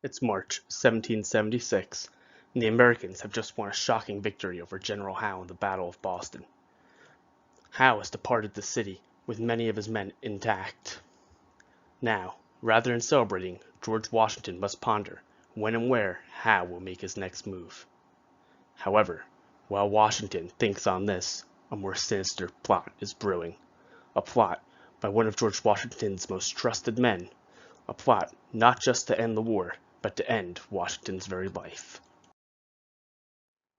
It's March 1776, and the Americans have just won a shocking victory over General Howe in the Battle of Boston. Howe has departed the city with many of his men intact. Now, rather than celebrating, George Washington must ponder when and where Howe will make his next move. However, while Washington thinks on this, a more sinister plot is brewing. A plot by one of George Washington's most trusted men. A plot not just to end the war, but to end Washington's very life.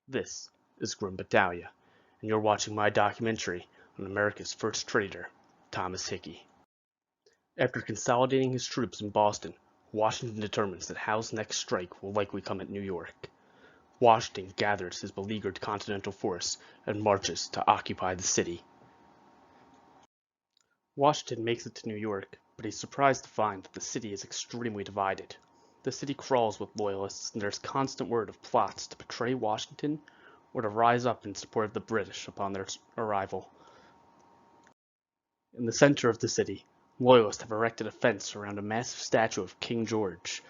This is Grim Battaglia, and you're watching my documentary on America's first traitor, Thomas Hickey. After consolidating his troops in Boston, Washington determines that Howe's next strike will likely come at New York. Washington gathers his beleaguered continental force and marches to occupy the city. Washington makes it to New York, but he's surprised to find that the city is extremely divided. The city crawls with loyalists, and there's constant word of plots to betray Washington or to rise up in support of the British upon their arrival. In the center of the city, loyalists have erected a fence around a massive statue of King George.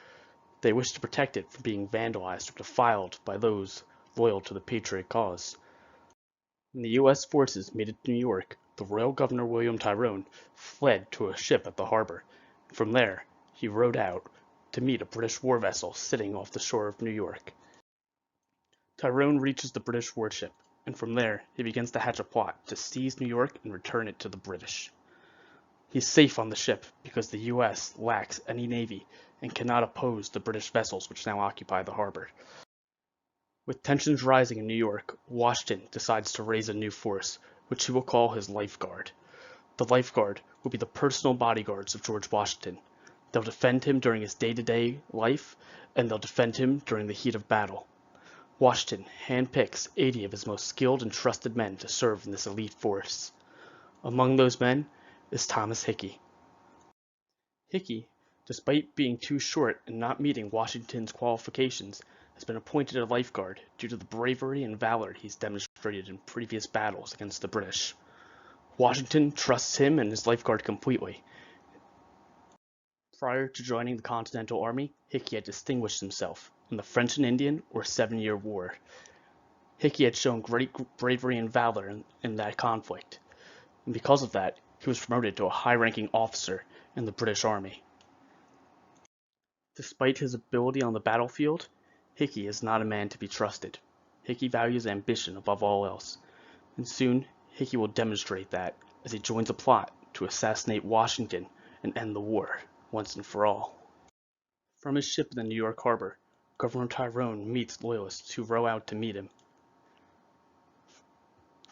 They wish to protect it from being vandalized or defiled by those loyal to the Patriot cause. When the U.S. forces made it to New York, the Royal Governor William Tyrone fled to a ship at the harbor. From there, he rowed out to meet a British war vessel sitting off the shore of New York. Tyrone reaches the British warship, and from there he begins to hatch a plot to seize New York and return it to the British. He's safe on the ship because the U.S. lacks any navy and cannot oppose the British vessels which now occupy the harbor. With tensions rising in New York, Washington decides to raise a new force, which he will call his Life Guard. The Life Guard will be the personal bodyguards of George Washington. They'll defend him during his day-to-day life, and they'll defend him during the heat of battle. Washington handpicks 80 of his most skilled and trusted men to serve in this elite force. Among those men is Thomas Hickey. Hickey, despite being too short and not meeting Washington's qualifications, has been appointed a Life Guard due to the bravery and valor he's demonstrated in previous battles against the British. Washington trusts him and his Life Guard completely. Prior to joining the Continental Army, Hickey had distinguished himself in the French and Indian or Seven-Year War. Hickey had shown great bravery and valor in that conflict, and because of that, he was promoted to a high-ranking officer in the British Army. Despite his ability on the battlefield, Hickey is not a man to be trusted. Hickey values ambition above all else, and soon Hickey will demonstrate that as he joins a plot to assassinate Washington and end the war once and for all. From his ship in the New York harbor, Governor Tyrone meets loyalists who row out to meet him.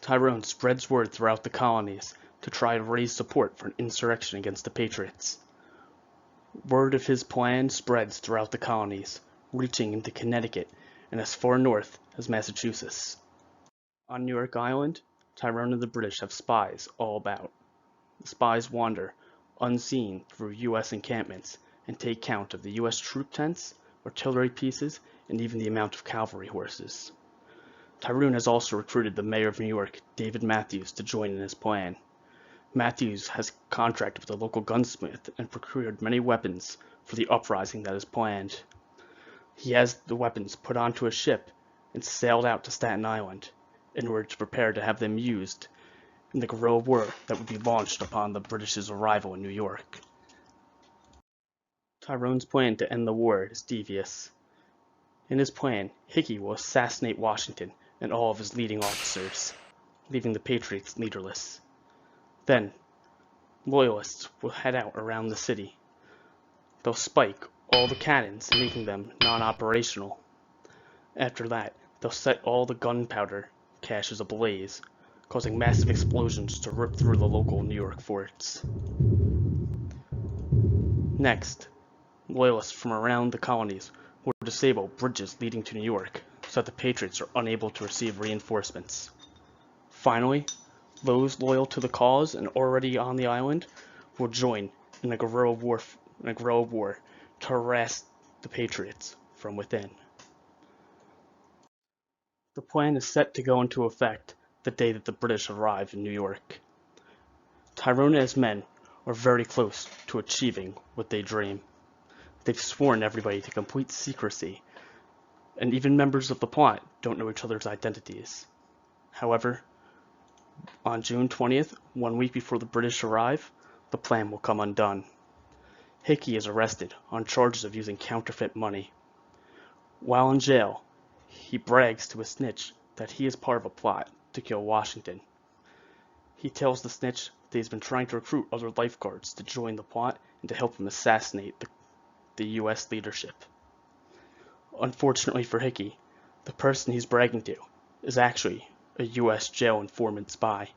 Tyrone spreads word throughout the colonies to try to raise support for an insurrection against the Patriots. Word of his plan spreads throughout the colonies, reaching into Connecticut and as far north as Massachusetts. On New York Island, Tyrone and the British have spies all about. The spies wander unseen through U.S. encampments and take count of the U.S. troop tents, artillery pieces, and even the amount of cavalry horses. Tyrone has also recruited the mayor of New York, David Matthews, to join in his plan. Matthews has contracted with a local gunsmith and procured many weapons for the uprising that is planned. He has the weapons put onto a ship and sailed out to Staten Island in order to prepare to have them used in the guerrilla war that would be launched upon the British's arrival in New York. Tyrone's plan to end the war is devious. In his plan, Hickey will assassinate Washington and all of his leading officers, leaving the Patriots leaderless. Then, loyalists will head out around the city. They'll spike all the cannons, making them non-operational. After that, they'll set all the gunpowder caches ablaze, causing massive explosions to rip through the local New York forts. Next, loyalists from around the colonies will disable bridges leading to New York so that the Patriots are unable to receive reinforcements. Finally, those loyal to the cause and already on the island will join in a guerrilla war to harass the Patriots from within. The plan is set to go into effect the day that the British arrive in New York. Tyrone and his men are very close to achieving what they dream. They've sworn everybody to complete secrecy, and even members of the plot don't know each other's identities. However, on June 20th, 1 week before the British arrive, the plan will come undone. Hickey is arrested on charges of using counterfeit money. While in jail, he brags to a snitch that he is part of a plot to kill Washington. He tells the snitch that he's been trying to recruit other lifeguards to join the plot and to help him assassinate the U.S. leadership. Unfortunately for Hickey, the person he's bragging to is actually a U.S. jail informant spy,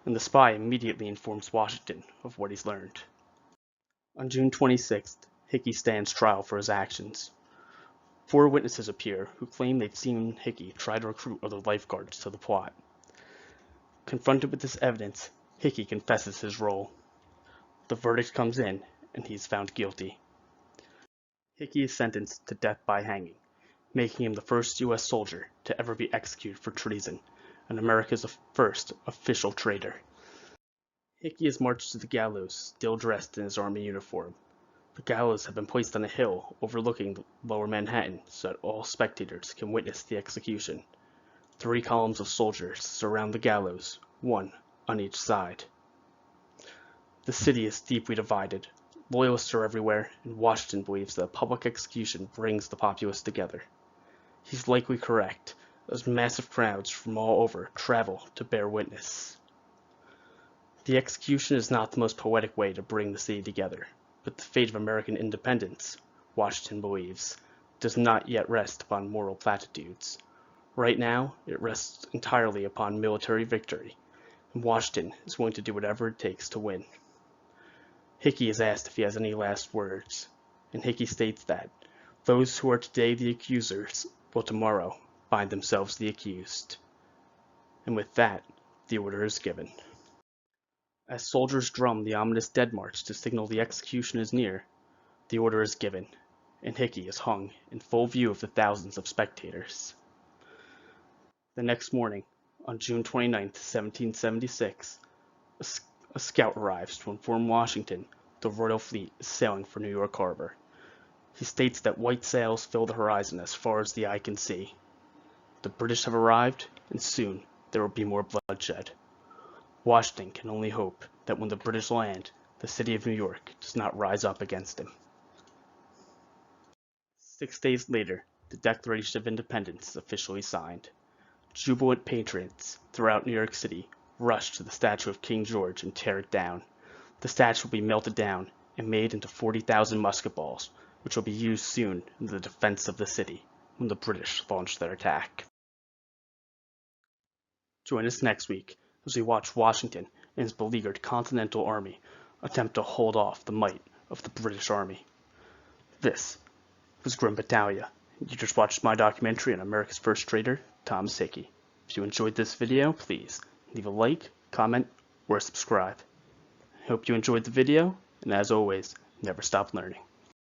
and the spy immediately informs Washington of what he's learned. On June 26th, Hickey stands trial for his actions. 4 witnesses appear who claim they've seen Hickey try to recruit other lifeguards to the plot. Confronted with this evidence, Hickey confesses his role. The verdict comes in, and he is found guilty. Hickey is sentenced to death by hanging, making him the first U.S. soldier to ever be executed for treason, and America's first official traitor. Hickey is marched to the gallows, still dressed in his army uniform. The gallows have been placed on a hill overlooking lower Manhattan so that all spectators can witness the execution. 3 columns of soldiers surround the gallows, 1 on each side. The city is deeply divided. Loyalists are everywhere, and Washington believes that a public execution brings the populace together. He's likely correct, as massive crowds from all over travel to bear witness. The execution is not the most poetic way to bring the city together, but the fate of American independence, Washington believes, does not yet rest upon moral platitudes. Right now, it rests entirely upon military victory, and Washington is willing to do whatever it takes to win. Hickey is asked if he has any last words, and Hickey states that those who are today the accusers will tomorrow find themselves the accused. And with that, the order is given. As soldiers drum the ominous dead march to signal the execution is near, the order is given, and Hickey is hung in full view of the thousands of spectators. The next morning, on June 29, 1776, a scout arrives to inform Washington the royal fleet is sailing for New York Harbor. He states that white sails fill the horizon as far as the eye can see. The British have arrived, and soon there will be more bloodshed. Washington can only hope that when the British land, the city of New York does not rise up against him. 6 days later, the Declaration of Independence is officially signed. Jubilant patriots throughout New York City rush to the statue of King George and tear it down. The statue will be melted down and made into 40,000 musket balls, which will be used soon in the defense of the city when the British launch their attack. Join us next week as we watch Washington and his beleaguered Continental Army attempt to hold off the might of the British Army. This was Grim Battaglia. You just watched my documentary on America's First Traitor, Thomas Hickey. If you enjoyed this video, please leave a like, comment, or subscribe. I hope you enjoyed the video, and as always, never stop learning.